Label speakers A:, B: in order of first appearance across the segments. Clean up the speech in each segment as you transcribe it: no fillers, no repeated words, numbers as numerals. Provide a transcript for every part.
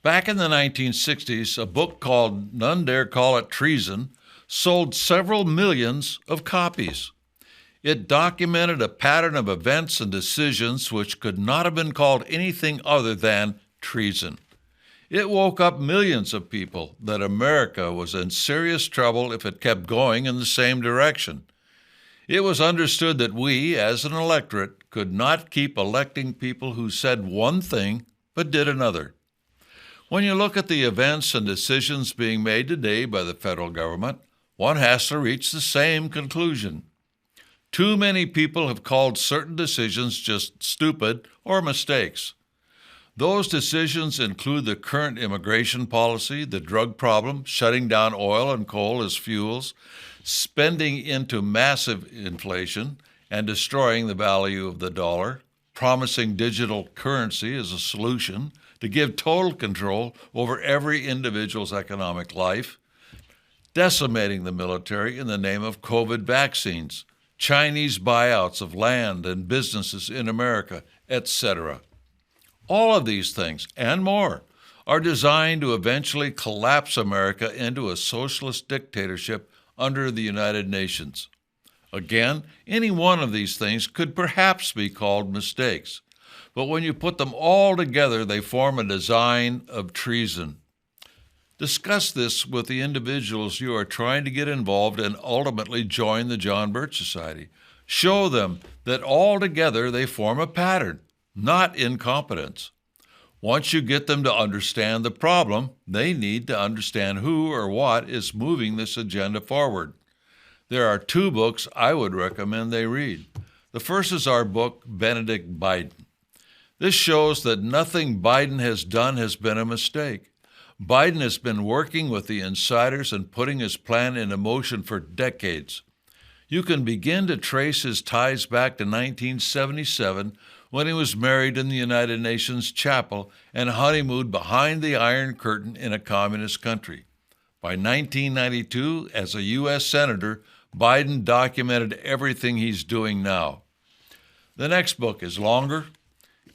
A: Back in the 1960s, a book called Dare Call It Treason sold several millions of copies. It documented a pattern of events and decisions which could not have been called anything other than treason. It woke up millions of people that America was in serious trouble if it kept going in the same direction. It was understood that we, as an electorate, could not keep electing people who said one thing but did another. When you look at the events and decisions being made today by the federal government, one has to reach the same conclusion. Too many people have called certain decisions just stupid or mistakes. Those decisions include the current immigration policy, the drug problem, shutting down oil and coal as fuels, spending into massive inflation and destroying the value of the dollar, promising digital currency as a solution to give total control over every individual's economic life, decimating the military in the name of COVID vaccines, Chinese buyouts of land and businesses in America, etc. All of these things, and more, are designed to eventually collapse America into a socialist dictatorship under the United Nations. Again, any one of these things could perhaps be called mistakes, but when you put them all together, they form a design of treason. Discuss this with the individuals you are trying to get involved and ultimately join the John Birch Society. Show them that all together they form a pattern, not incompetence. Once you get them to understand the problem, they need to understand who or what is moving this agenda forward. There are two books I would recommend they read. The first is our book, Benedict Biden. This shows that nothing Biden has done has been a mistake. Biden has been working with the insiders and putting his plan into motion for decades. You can begin to trace his ties back to 1977 when he was married in the United Nations chapel and honeymooned behind the Iron Curtain in a communist country. By 1992, as a U.S. Senator, Biden documented everything he's doing now. The next book is longer,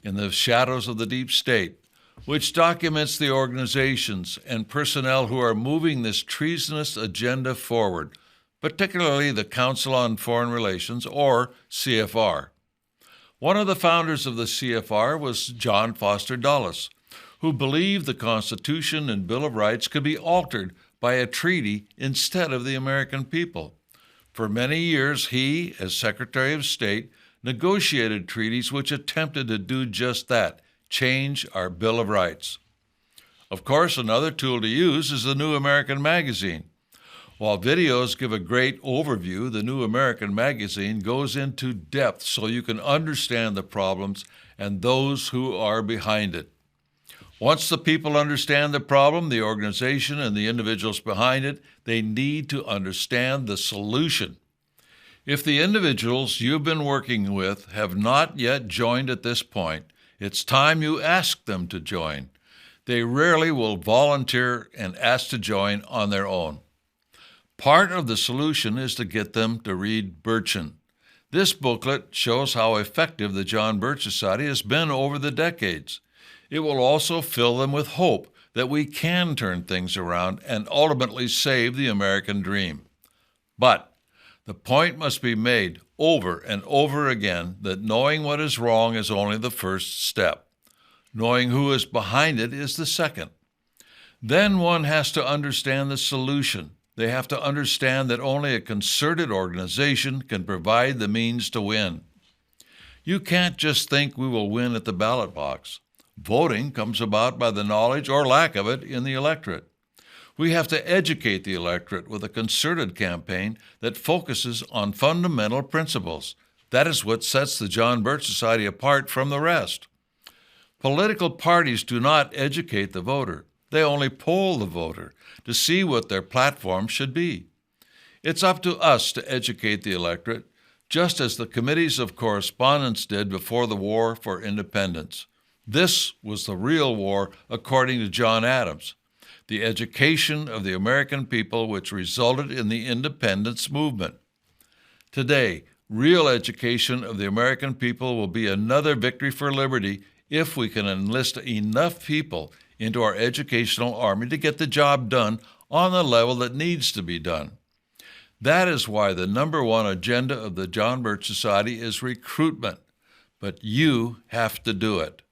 A: In the Shadows of the Deep State, which documents the organizations and personnel who are moving this treasonous agenda forward, particularly the Council on Foreign Relations, or CFR. One of the founders of the CFR was John Foster Dulles, who believed the Constitution and Bill of Rights could be altered by a treaty instead of the American people. For many years, he, as Secretary of State, negotiated treaties which attempted to do just that, change our Bill of Rights. Of course, another tool to use is the New American Magazine. While videos give a great overview, the New American Magazine goes into depth so you can understand the problems and those who are behind it. Once the people understand the problem, the organization, and the individuals behind it, they need to understand the solution. If the individuals you've been working with have not yet joined at this point, it's time you ask them to join. They rarely will volunteer and ask to join on their own. Part of the solution is to get them to read Birch'n. This booklet shows how effective the John Birch Society has been over the decades. It will also fill them with hope that we can turn things around and ultimately save the American dream. But the point must be made over and over again that knowing what is wrong is only the first step. Knowing who is behind it is the second. Then one has to understand the solution. They have to understand that only a concerted organization can provide the means to win. You can't just think we will win at the ballot box. Voting comes about by the knowledge or lack of it in the electorate. We have to educate the electorate with a concerted campaign that focuses on fundamental principles. That is what sets the John Birch Society apart from the rest. Political parties do not educate the voter. They only poll the voter to see what their platform should be. It's up to us to educate the electorate, just as the committees of correspondence did before the War for Independence. This was the real war, according to John Adams, the education of the American people which resulted in the independence movement. Today, real education of the American people will be another victory for liberty if we can enlist enough people into our educational army to get the job done on the level that needs to be done. That is why the number one agenda of the John Birch Society is recruitment. But you have to do it.